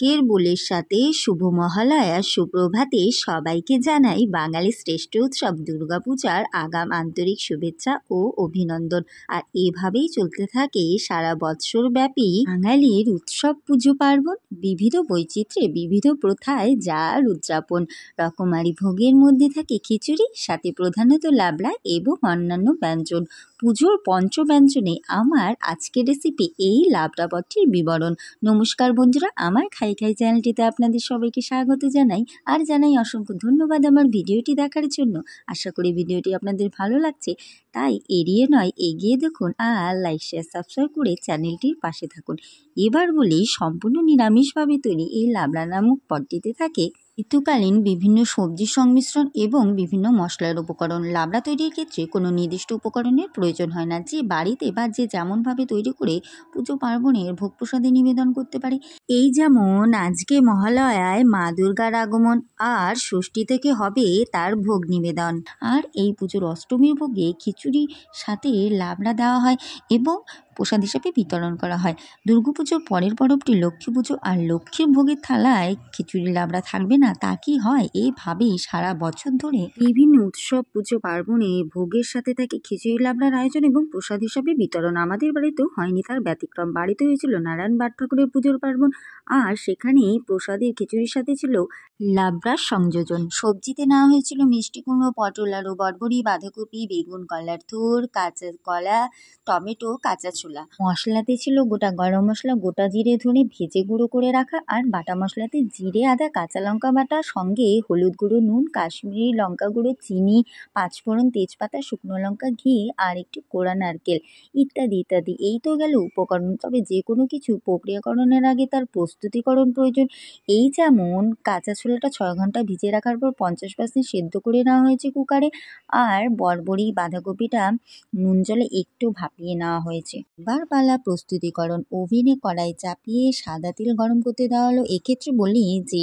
আজকের বোলের সাথে শুভ মহালয়া সুপ্রভাতে সবাইকে জানাই বাঙালির শ্রেষ্ঠ উৎসব দুর্গাপূজার আগাম আন্তরিক শুভেচ্ছা ও অভিনন্দন। আর এভাবেই চলতে থাকে সারা বৎসর ব্যাপী বাঙালির উৎসব পুজো পার্বণ, বিবিধ বৈচিত্র্যে বিবিধ প্রথায় যার উদযাপন। রকমারি ভোগের মধ্যে থাকে খিচুড়ি, সাথে প্রধানত লাবড়া এবং অন্যান্য ব্যঞ্জন। পুজোর পঞ্চব্যঞ্জনে আমার আজকের রেসিপি এই লাবড়া পদটির বিবরণ। নমস্কার বন্ধুরা, আমার খাই খাই চ্যানেলটিতে আপনাদের সবাইকে স্বাগত জানাই আর জানাই অসংখ্য ধন্যবাদ আমার ভিডিওটি দেখার জন্য। আশা করি ভিডিওটি আপনাদের ভালো লাগছে, তাই এড়িয়ে নয় এগিয়ে দেখুন আর লাইক শেয়ার সাবস্ক্রাইব করে চ্যানেলটির পাশে থাকুন। এবার বলি, সম্পূর্ণ নিরামিষভাবে তৈরি এই লাবড়া নামক পদটিতে থাকে ঋতুকালীন বিভিন্ন সবজির সংমিশ্রণ এবং বিভিন্ন মশলার উপকরণ। লাবড়া তৈরির ক্ষেত্রে কোনো নির্দিষ্ট উপকরণের প্রয়োজন হয় না, যে বাড়িতে বা যে যেমনভাবে তৈরি করে পুজো পার্বণের ভোগ প্রসাদে নিবেদন করতে পারে। এই যেমন আজকে মহালয়ায় মা দুর্গার আগমন, আর ষষ্ঠী থেকে হবে তার ভোগ নিবেদন। আর এই পুজোর অষ্টমীর ভোগে খিচুড়ির সাথে লাবড়া দেওয়া হয় এবং প্রসাদ হিসেবে বিতরণ করা হয়। দুর্গাপুজোর পরের পরবটি লক্ষ্মী পুজো, আর লক্ষ্মীর ভোগের থালায় খিচুড়ি লাবড়া থাকবে না তা কি হয়? এইভাবেই সারা বছর ধরে বিভিন্ন উৎসব পুজো পার্বণে ভোগের সাথে থাকে খিচুড়ি লাবড়ার আয়োজন এবং প্রসাদ হিসাবে বিতরণ। আমাদের বাড়িতেও হয়নি তার ব্যতিক্রম। বাড়িতে হয়েছিল নারায়ণ বাট ঠাকুরের পুজোর পার্বণ, আর সেখানেই প্রসাদের খিচুড়ির সাথে ছিল লাবড়ার সংযোজন। সবজিতে নেওয়া হয়েছিল মিষ্টি কুমড়ো, পটল, আলু, বরবটি, বাঁধাকপি, বেগুন, কলার থুর, কাঁচা কলা, টমেটো, কাঁচা ছোলা। মশলাতে ছিল গোটা গরম মশলা, গোটা জিরে ধরে ভেজে গুঁড়ো করে রাখা, আর বাটা মশলাতে জিরে, আদা, কাঁচা লঙ্কা বাটা, সঙ্গে হলুদ গুঁড়ো, নুন, কাশ্মীরি লঙ্কা গুঁড়ো, চিনি, পাঁচফোড়ন, তেজপাতা, শুকনো লঙ্কা, ঘি আর একটি কোড়া নারকেল ইত্যাদি ইত্যাদি। এই তো গেল উপকরণ। তবে যে কোনো কিছু প্রক্রিয়াকরণের আগে তার প্রস্তুতিকরণ প্রয়োজন। এই যেমন কাঁচা ছোলাটা 6 ঘন্টা ভিজিয়ে রাখার পর 50% সেদ্ধ করে নেওয়া হয়েছে কুকারে, আর বরবটি বাঁধাকপিটা নুন জলে একটু ভাপিয়ে নেওয়া হয়েছে। এবার পালা প্রস্তুতিকরণ। ওভেনে কড়াই চাপিয়ে সাদা তেল গরম করতে দেওয়া হলো। এক্ষেত্রে বলি যে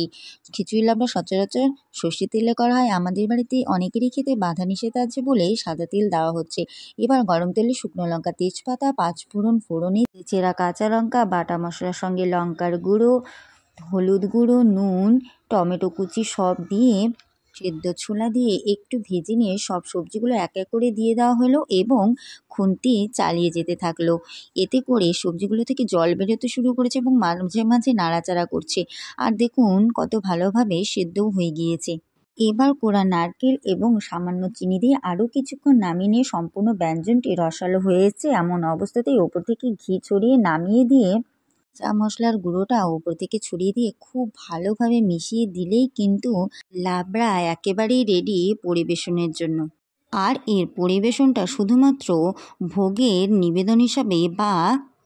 খিচুড়ি লাবড়া সচরাচর সর্ষের তেলে করা হয়। আমাদের বাড়িতে অনেকেরই খেতে বাধা নিষেধ আছে বলে সাদা তেল দেওয়া হচ্ছে। এবার গরম তেলে শুকনো লঙ্কা, তেজপাতা, পাঁচফোড়ন, ফোড়নে চেরা কাঁচা লঙ্কা, বাটা মশলার সঙ্গে লঙ্কার গুঁড়ো, হলুদ গুঁড়ো, নুন, টমেটো কুচি সব দিয়ে সেদ্ধ ছোলা দিয়ে একটু ভেজে নিয়ে সব সবজিগুলো এক এক করে দিয়ে দেওয়া হলো এবং খুন্তি চালিয়ে যেতে থাকলো। এতে করে সবজিগুলো থেকে জল বেরোতে শুরু করেছে এবং মাঝে মাঝে নাড়াচাড়া করছে। আর দেখুন কত ভালোভাবে সেদ্ধও হয়ে গিয়েছে। এবার কোড়া নারকেল এবং সামান্য চিনি দিয়ে আরও কিছুক্ষণ নামিয়ে নিয়ে সম্পূর্ণ ব্যঞ্জনটি রসালো হয়েছে এমন অবস্থাতেই ওপর থেকে ঘি ছড়িয়ে নামিয়ে দিয়ে চা মশলার গুঁড়োটা ওপর থেকে ছড়িয়ে দিয়ে খুব ভালোভাবে মিশিয়ে দিলেই কিন্তু লাবড়া একেবারেই রেডি পরিবেশনের জন্য। আর এর পরিবেশনটা শুধুমাত্র ভোগের নিবেদন হিসাবে বা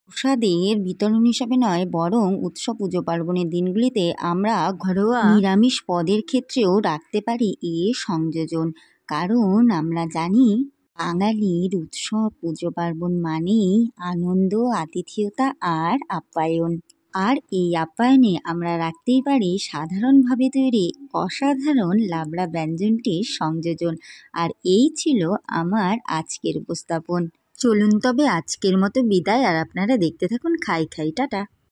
প্রসাদের বিতরণ হিসাবে নয়, বরং উৎসব পুজো পার্বণের দিনগুলিতে আমরা ঘরোয়া নিরামিষ পদের ক্ষেত্রেও রাখতে পারি এ সংযোজন। কারণ আমরা জানি বাঙালির উৎসব পুজো পার্বণ মানেই আনন্দ, আতিথেয়তা আর আপ্যায়ন। আর এই আপ্যায়নে আমরা রাখতেই পারি সাধারণভাবে তৈরি অসাধারণ লাবড়া ব্যঞ্জনটির সংযোজন। আর এই ছিল আমার আজকের উপস্থাপন। চলুন তবে আজকের মতো বিদায়, আর আপনারা দেখতে থাকুন খাই খাই। টাটা।